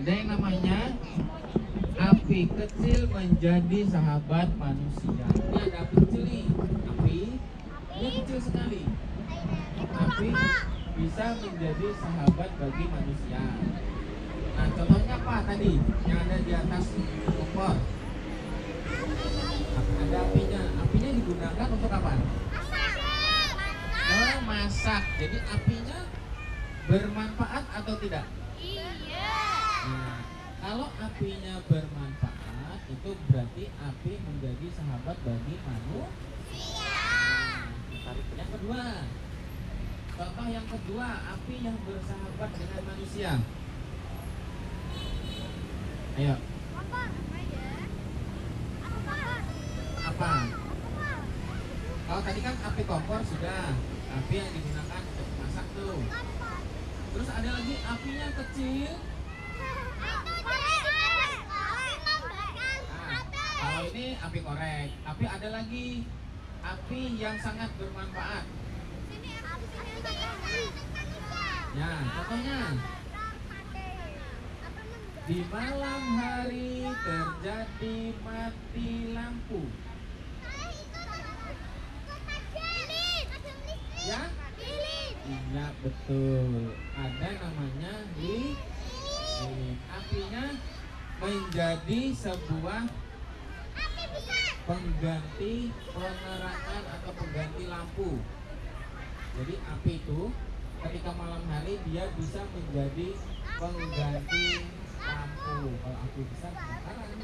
Ada yang namanya api kecil menjadi sahabat manusia. Ini ada api kecil nih. Api ini kecil sekali. Api bisa menjadi sahabat bagi manusia. Nah, contohnya apa tadi yang ada di atas kompor? Ada apinya. Apinya digunakan untuk apa? Memasak. Jadi apinya bermanfaat atau tidak? Iya. Nah, kalau apinya bermanfaat, itu berarti api menjadi sahabat bagi manusia. Yang kedua, contoh yang kedua, api yang bersahabat dengan manusia. Ayo. Apa? Kalau tadi kan api kompor sudah, api yang digunakan untuk masak tuh. Terus ada lagi apinya kecil. Kalau ini api korek, tapi ada lagi api yang sangat bermanfaat. Ya, contohnya di malam hari terjadi mati lampu. Ya? Iya, betul. Ada namanya lilin. Apinya menjadi sebuah pengganti penerangan atau pengganti lampu. Jadi api itu ketika malam hari dia bisa menjadi pengganti lampu. Kalau api besar kebakaran.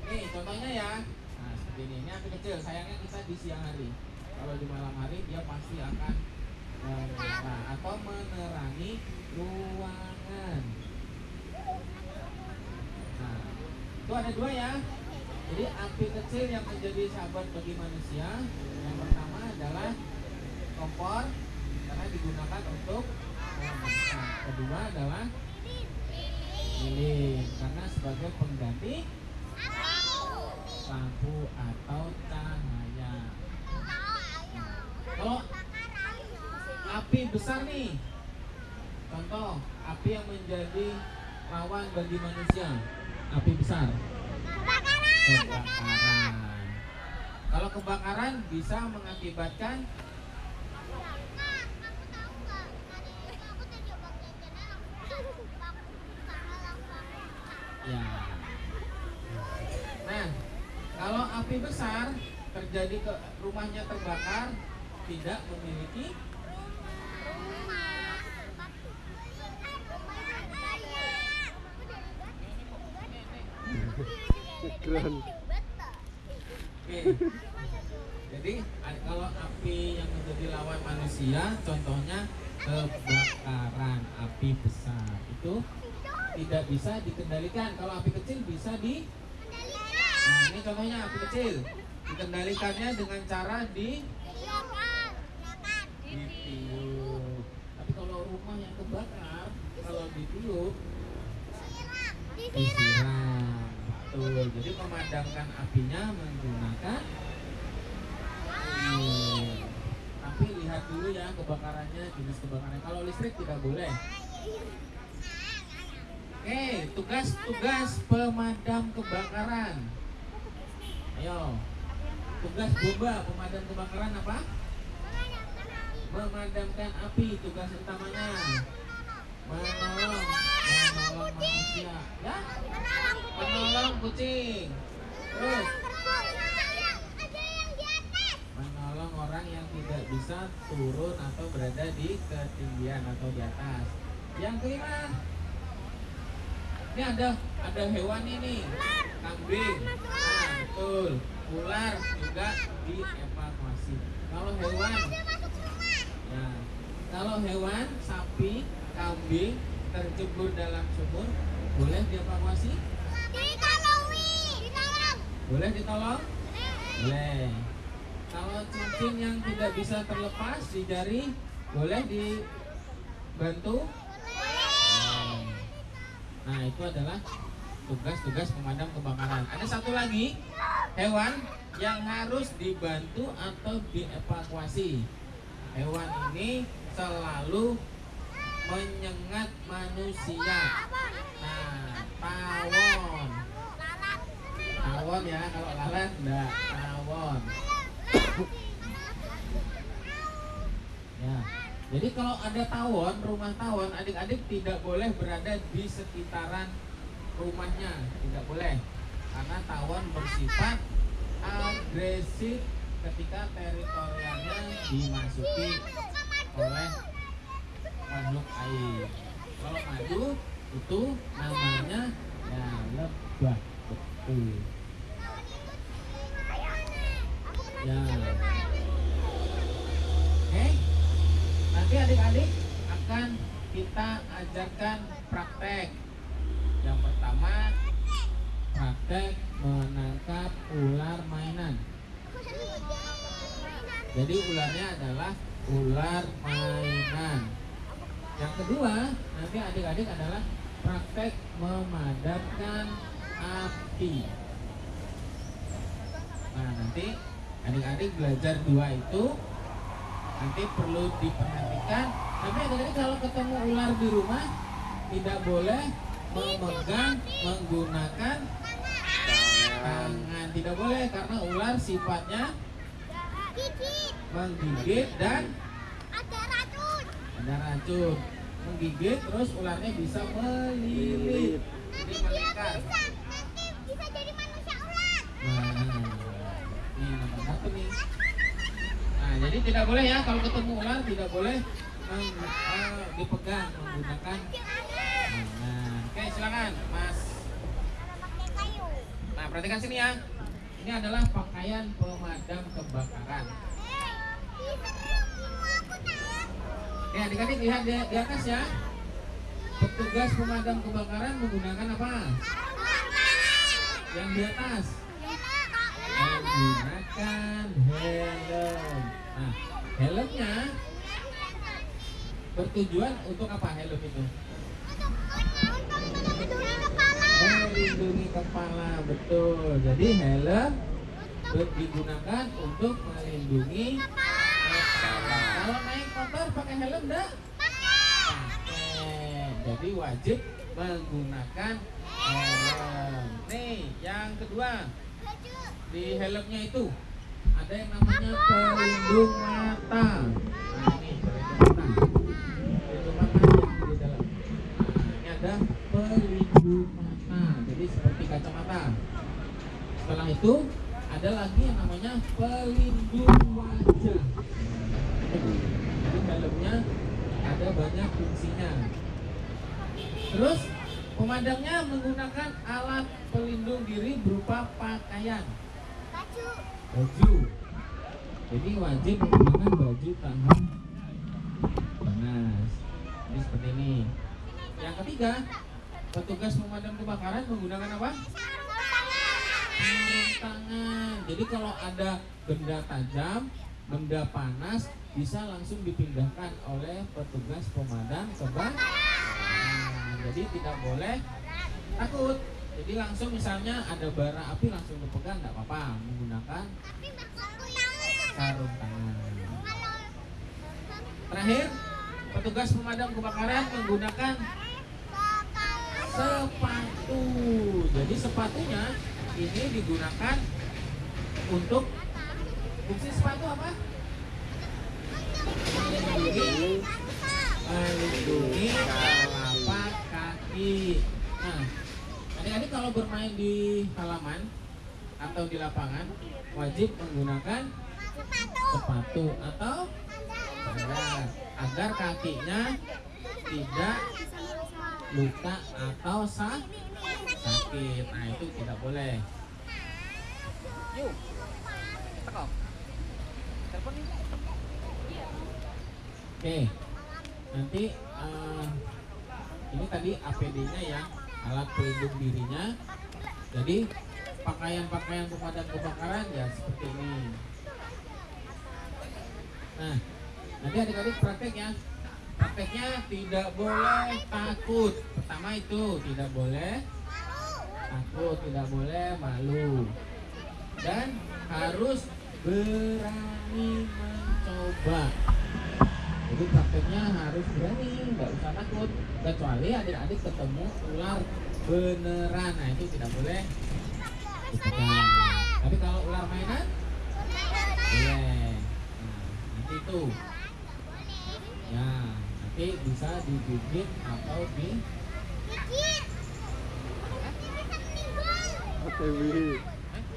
Nih contohnya ya. Nah seperti ini api kecil. Sayangnya kita di siang hari. Kalau di malam hari dia pasti akan menyala atau menerangi ruangan. Nah itu ada dua ya. Jadi api kecil yang menjadi sahabat bagi manusia, yang pertama adalah kompor karena digunakan untuk memasak. Kedua adalah lilin karena sebagai pengganti lampu atau cahaya. Kalau api besar nih, contoh api yang menjadi rawan bagi manusia, api besar. Kebakaran. Kalau kebakaran bisa mengakibatkan ya. Nah, kalau api besar terjadi ke rumahnya terbakar, tidak memiliki Keren. Oke. Jadi kalau api yang menjadi lawan manusia, contohnya kebakaran api besar itu tidak bisa dikendalikan. Kalau api kecil bisa Nah, ini contohnya api kecil. Dikendalikannya dengan cara ditiup. Tapi kalau rumah yang kebakar, kalau ditiup disiram. Betul. Jadi memadamkan apinya menggunakan tapi lihat dulu ya kebakarannya, jenis kebakarannya. Kalau listrik tidak boleh. Oke, tugas pemadam kebakaran. Ayo. Tugas bomba pemadam kebakaran apa? Memadamkan api, tugas utamanya. Menolong manusia. Ya? Menolong kucing. Terus menolong orang yang tidak bisa turun atau berada di ketinggian atau di atas. Yang kelima, ini ada hewan ini, kambing. Nah, betul. Ular juga dievakuasi. Kalau hewan sapi, kambing tercebur dalam sumur, boleh dievakuasi? Boleh ditolong? Boleh. Kalau cincin yang tidak bisa terlepas di jari, boleh dibantu? Nah, itu adalah tugas-tugas pemadam kebakaran. Ada satu lagi hewan yang harus dibantu atau dievakuasi. Hewan ini selalu menyengat manusia. manusia. Nah, tawon. Tawon ya, kalau lalat enggak, tawon. Ya. Jadi kalau ada tawon, rumah tawon, adik-adik tidak boleh berada di sekitaran rumahnya, tidak boleh. Karena tawon bersifat agresif ketika teritorialnya dimasuki oleh makhluk air. Kalau madu itu namanya ya lebah, betul. Ya. Oke. Nanti adik-adik akan kita ajarkan praktek. Yang pertama, praktek menangkap ular mainan. Jadi ularnya adalah ular mainan. Yang kedua, nanti adik-adik adalah praktek memadamkan api. Nah, nanti adik-adik belajar dua itu. Nanti perlu diperhatikan. Tapi adik-adik kalau ketemu ular di rumah tidak boleh memegang menggunakan tangan, tidak boleh karena ular sifatnya menggigit dan ada racun. Menggigit terus ularnya bisa melilit. Jadi meningkat. Bisa jadi manusia ular. Nah, ini nomor satu nih. Nah, jadi tidak boleh ya kalau ketemu ular tidak boleh dipegang menggunakan tangan. Oke, silakan, Mas. Nah, perhatikan sini ya. Ini adalah pakaian pemadam kebakaran. Oke, adik-adik lihat di atas ya. Petugas pemadam kebakaran menggunakan apa? Yang di atas menggunakan helm. Nah, helmnya bertujuan untuk apa helm itu? Melindungi kepala, betul. Jadi helm digunakan untuk melindungi kepala. Kalau naik motor pakai helm enggak? Pakai. Jadi wajib menggunakan helm. Nih, yang kedua. Di helmnya itu ada yang namanya pelindung mata. Nah, ini pelindung mata. Pelindung mata yang di dalam. Nah, ini ada pelindung mata. Jadi seperti kacamata. Setelah itu ada lagi yang namanya pelindung wajah. Jadi helmnya ada banyak fungsinya. Terus pemadamnya menggunakan alat pelindung diri berupa pakaian. Baju. Jadi wajib menggunakan baju tahan panas. Ini seperti ini. Yang ketiga, petugas pemadam kebakaran menggunakan apa? Sarung tangan. Jadi kalau ada benda tajam, benda panas bisa langsung dipindahkan oleh petugas pemadam kebakaran. Jadi tidak boleh takut. Jadi langsung misalnya ada bara api langsung dipegang nggak apa-apa menggunakan sarung tangan. Terakhir, petugas pemadam kebakaran menggunakan sepatu. Jadi sepatunya ini digunakan untuk fungsi sepatu apa? Melindungi telapak kaki. Nah, adik-adik kalau bermain di halaman atau di lapangan wajib menggunakan sepatu atau sandal agar kakinya tidak luka atau sakit. Nah, itu tidak boleh. Yuk, tekok. Telepon nih. Oke, nanti ini tadi APD-nya ya, alat pelindung dirinya. Jadi pakaian-pakaian pemadam kebakaran ya seperti ini. Nah, nanti adik-adik praktek ya. Prakteknya tidak boleh takut. Pertama itu tidak boleh takut, tidak boleh malu, dan harus berani mencoba. Jadi prakteknya harus berani, nggak usah takut. Kecuali adik-adik ketemu ular beneran, nah itu tidak boleh dipegang. Tapi kalau ular mainan, boleh. Nah, nanti itu, ya nanti bisa digigit atau di OTW.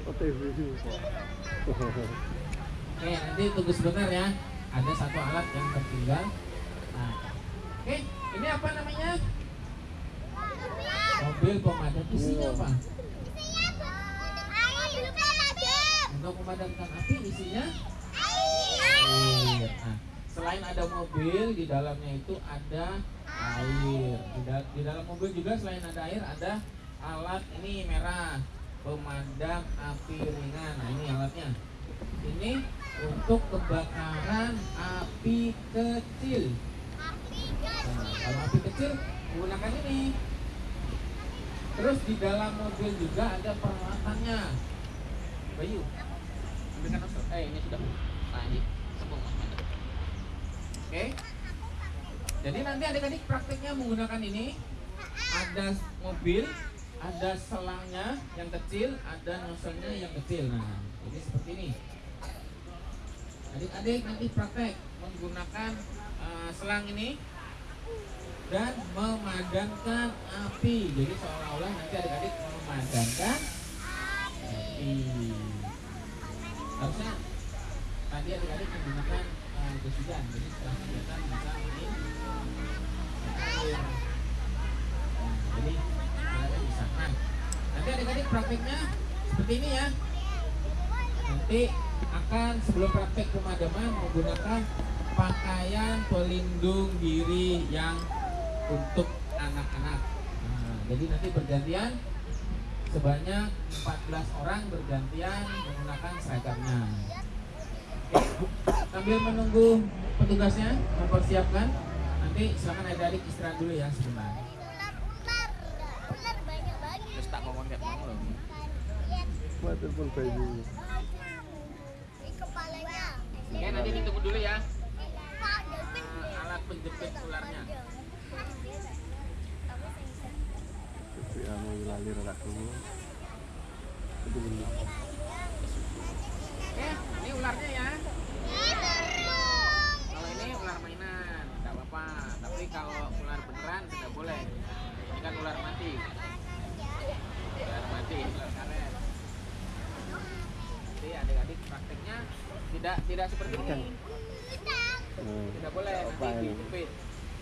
OTW. Oke, nanti tunggu sebentar ya. Ada satu alat yang tertinggal. Nah, oke, ini apa namanya? Mobil pemadam. Isinya apa? Untuk memadamkan api isinya air. Nah, selain ada mobil, di dalamnya itu ada air. Di dalam mobil juga selain ada air, ada alat ini merah, pemadam api ringan. Nah, ini alatnya. Ini untuk kebakaran api kecil. Nah, kalau api kecil menggunakan ini. Terus di dalam mobil juga ada peralatannya. Bayu, ambilkan nozzle. Ini sudah. Nah, ini sembung. Oke. Jadi nanti adik-adik prakteknya menggunakan ini. Ada mobil, ada selangnya yang kecil, ada nozzle-nya yang kecil. Nah, jadi seperti ini. Adik-adik nanti praktek menggunakan selang ini dan memadamkan api. Jadi seolah-olah nanti adik-adik memadamkan api. Harusnya tadi adik-adik menggunakan gas hujan. Jadi setelah kegiatan bisa ini air. Nah, jadi alatnya bisa. Nah, nanti adik-adik prakteknya seperti ini ya. Nanti akan sebelum praktek pemadaman menggunakan pakaian pelindung diri yang untuk anak-anak. Nah, jadi nanti bergantian sebanyak 14 orang bergantian menggunakan seragamnya. Sambil menunggu petugasnya mempersiapkan, nanti silakan adik-adik istirahat dulu ya sebentar. Ular banyak banget. Terus tak ngomong kayak mau loh. Buat telepon Bayu. Di kepalanya. Oke, nanti ditunggu dulu ya. Pak, Delvin. Alat penjepit ularnya. Tapi anu lali rada kulo. Itu benar. Oke, ini ularnya ya. Kalau ini ular mainan, tidak apa-apa. Tapi kalau ular beneran tidak boleh. Ini kan ular mati. Ular mati, ular karet. Jadi adik-adik prakteknya tidak seperti ini. Tidak boleh, Apa nanti ini? dijepit.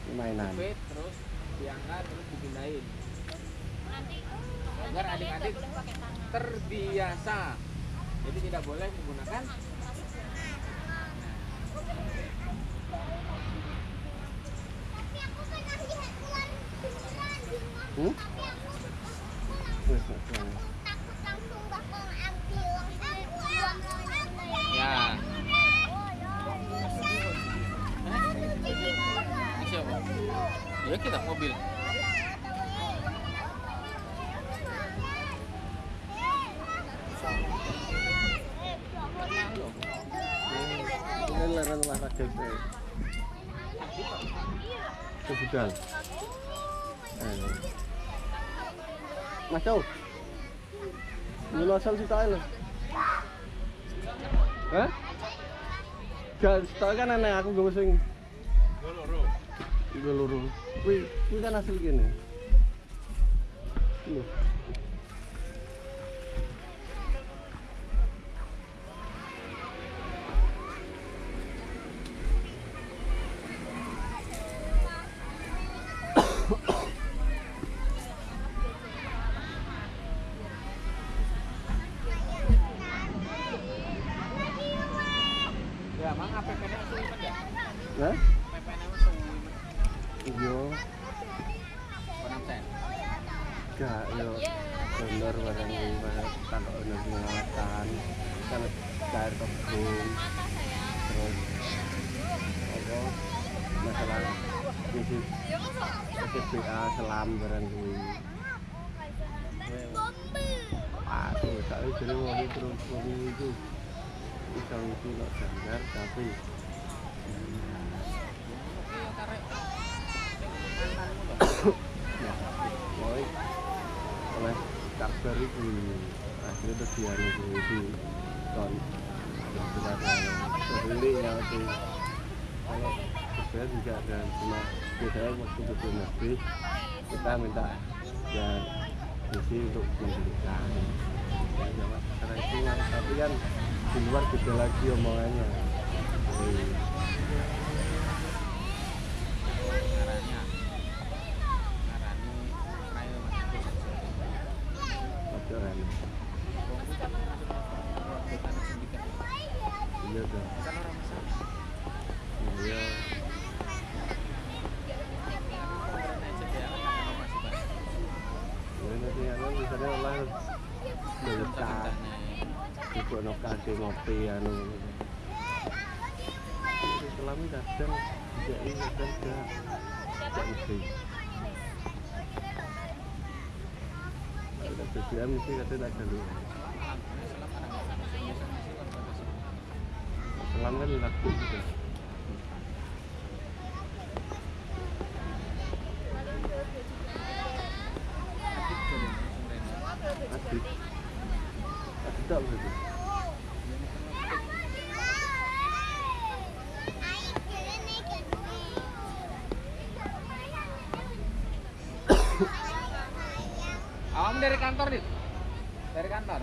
Ini mainan. Jepit, terus diangkat, terus dipindahin. Agar adik-adik terbiasa. Jadi tidak boleh menggunakan Hmm? Wes, wes. Takut langsung bakal ambil ya. Ini siapa? Ya kita mobil. Ini larang olahraga saya. Sudah. Mas Cau. Ini asal situ aja. Hah? Gak, tau kan aneh aku gak sing loro. Kuwi kan hasil gini. Loh. Ya, mang APP-nya suwi men ya? Hah? APP-nya suwi men. Iya. Konam sen. Gak, yo. Bener barang ini kalau bener pengawasan kan cair kebun terus apa masalah isi SPA selam barang ini aduh tak jadi wangi terus wangi itu pisang itu nggak standar tapi kabar iki akhirnya terus dianu di kon beli yang itu kalau saya juga ada cuma biasanya waktu betul habis kita minta ya isi untuk membelikan karena itu tapi kan di luar beda lagi omongannya. Iya dong. Iya. Nanti anu misalnya olah belajar, ibu nok kaki ngopi anu. Selama kadang tidak ini kadang tidak mesti. Ada BBM mesti kadang ada dulu. Selam kan laku gitu. Adik tak begitu. Awam dari kantor nih? Dari kantor?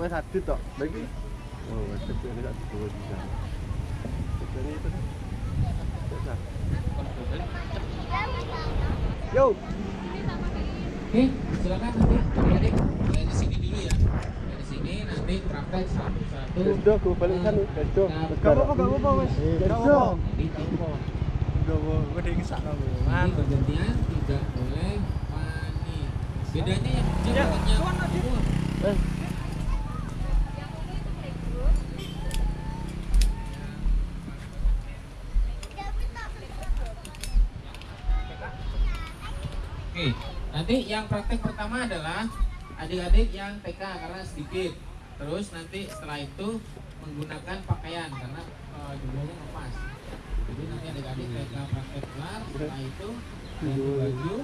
Wes adit tok, lagi. Oh, wes adit ini tak dua bisa. Jadi itu. Biasa. Yo. Oke, silakan nanti adik-adik mulai di sini dulu ya. Dari sini nanti praktek satu-satu. Desdo, gue balik kan, Desdo. Gak apa-apa, Mas. Desdo. Jadi tempo. Gue udah ngesak kamu. Nanti pergantian tidak boleh panik. Bedanya yang kecil Ya, banyak. cuman Adit. Oke, nanti yang praktek pertama adalah adik-adik yang TK karena sedikit. Terus nanti setelah itu menggunakan pakaian karena jumlahnya ngepas. Jadi nanti adik-adik TK praktek kelar, setelah itu ganti baju,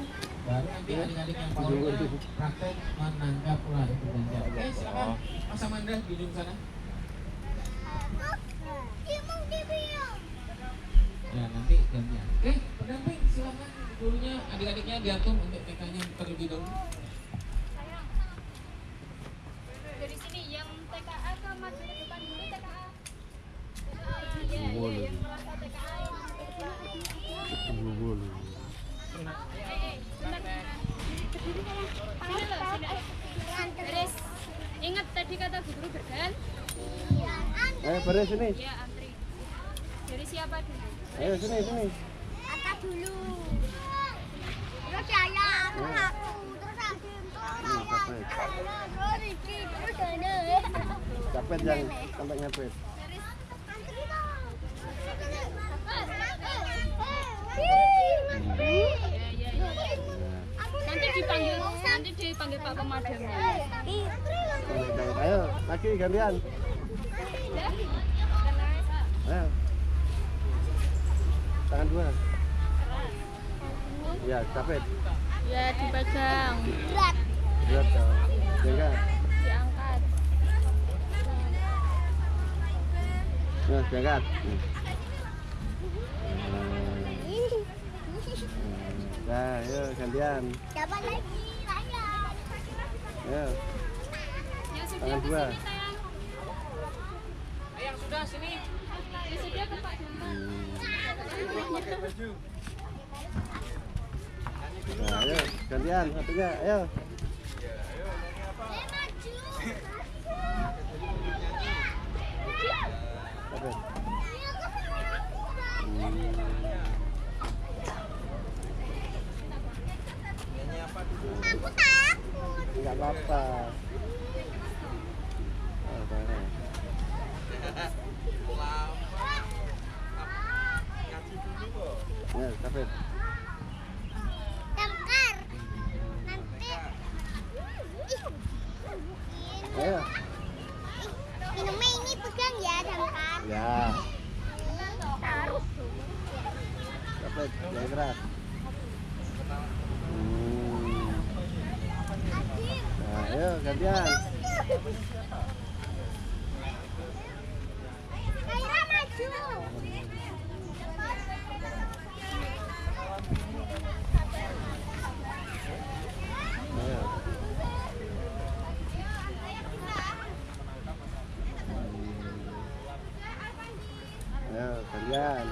baru nanti adik-adik yang powernya praktek menangkap ular itu ganja. Oke, silakan Mas Amanda di ujung sana. Ya nanti gantian. Oke, pendamping silakan gurunya adik-adiknya diatur untuk TK-nya terlebih dahulu. Dari sini yang TKA ke maju ke depan dulu TKA. Boleh. Yang merasa TKA yang Boleh. Beres. Ingat tadi kata guru berganti. Beres sini. Ya antri. Dari siapa dulu? Ayo sini. Ata dulu. Terus saya, terus aku, terus aku, terus Riki, terus Dana. Capek yang sampai nyapet. Nanti dipanggil Pak Pemadamnya. Ayo, lagi gantian. Ayo. Tangan dua. Ya, capek. Ya dipegang. Berat toh. Jengkat. Diangkat. Nah, jengkat. Nah, ayo gantian. Siapa lagi? Saya. Ayo. Yang sudah Tangan dua. kesini sayang. Yang sudah sini. Yang sudah ke Pak Jumlah. Nah, ayo gantian satunya, ayo. Capek. Aku takut. Enggak apa-apa. Ya, capek. Damkar. Nanti. Ayo. Minumnya ini pegang ya damkar. Ya, Taruh. capek. Jangan keras. Ayo gantian. Ayo. Ayo gantian.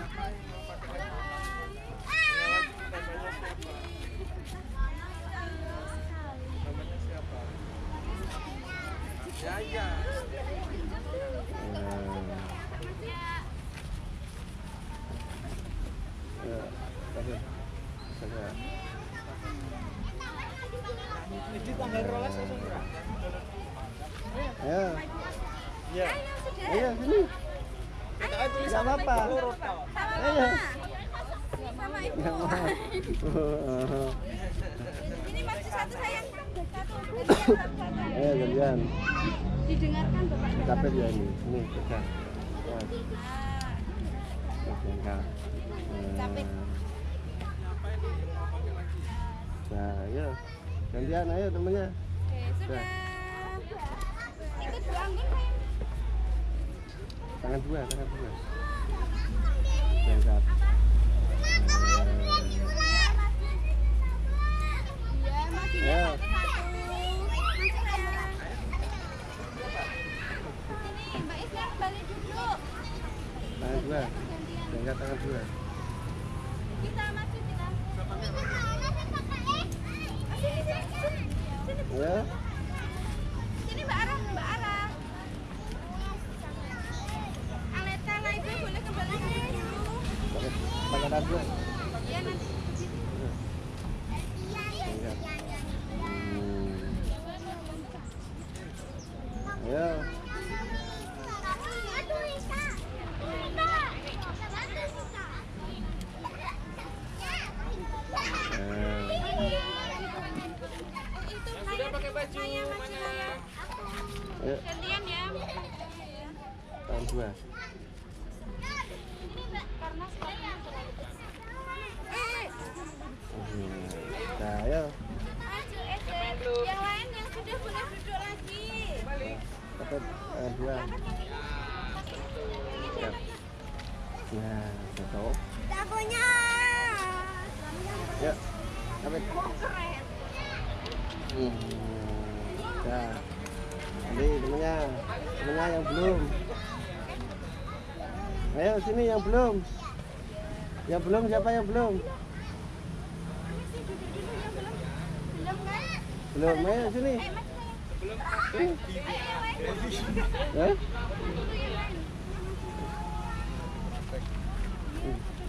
Ayo. Ya. Ayo sini. Enggak apa-apa. Ayo. Sama ibu. Enggak mau. Ini masih satu sayang. Ayo gantian. Didengarkan Bapak. Capek ya ini. Ini pegang. Ya. Pegang. Capek. Nah, ayo. Gantian ayo temennya. Oke, sudah. Ikut Bu Anggun sayang. Tangan dua. Angkat. Iya, majunya Ayo. satu-satu. Masih sayang. Sini, Mbak Isla kembali duduk. Tangan dua. Angkat tangan dua. Kita maju kita. Sini, Ya. sini Mbak Ara, Mbak Ara. Aleta, Ibu boleh kembali dulu. Pakai tangan dua. Iya nanti. Angkat. Ayo. Itu sudah pakai baju mana? Ayo. Gantian ya. Tangan dua. Karena sepatunya terlalu besar. Nah, ayo. Maju Eden. Yang lain yang sudah boleh duduk lagi. Dapat tangan dua. Siap. Nah, cocok. Daponya. Ya. Dapat. Keren. Nah. Ini temennya yang belum. Ayo sini yang belum. Yang belum siapa yang belum? Belum kan? Belum, ayo sini. Belum. Sini. Ayo yang lain. Ya? Itu yang lain.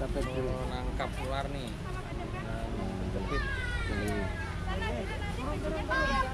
Dapat dulu. Nangkap ular nih. Jepit. Ini. Sana nanti bajunya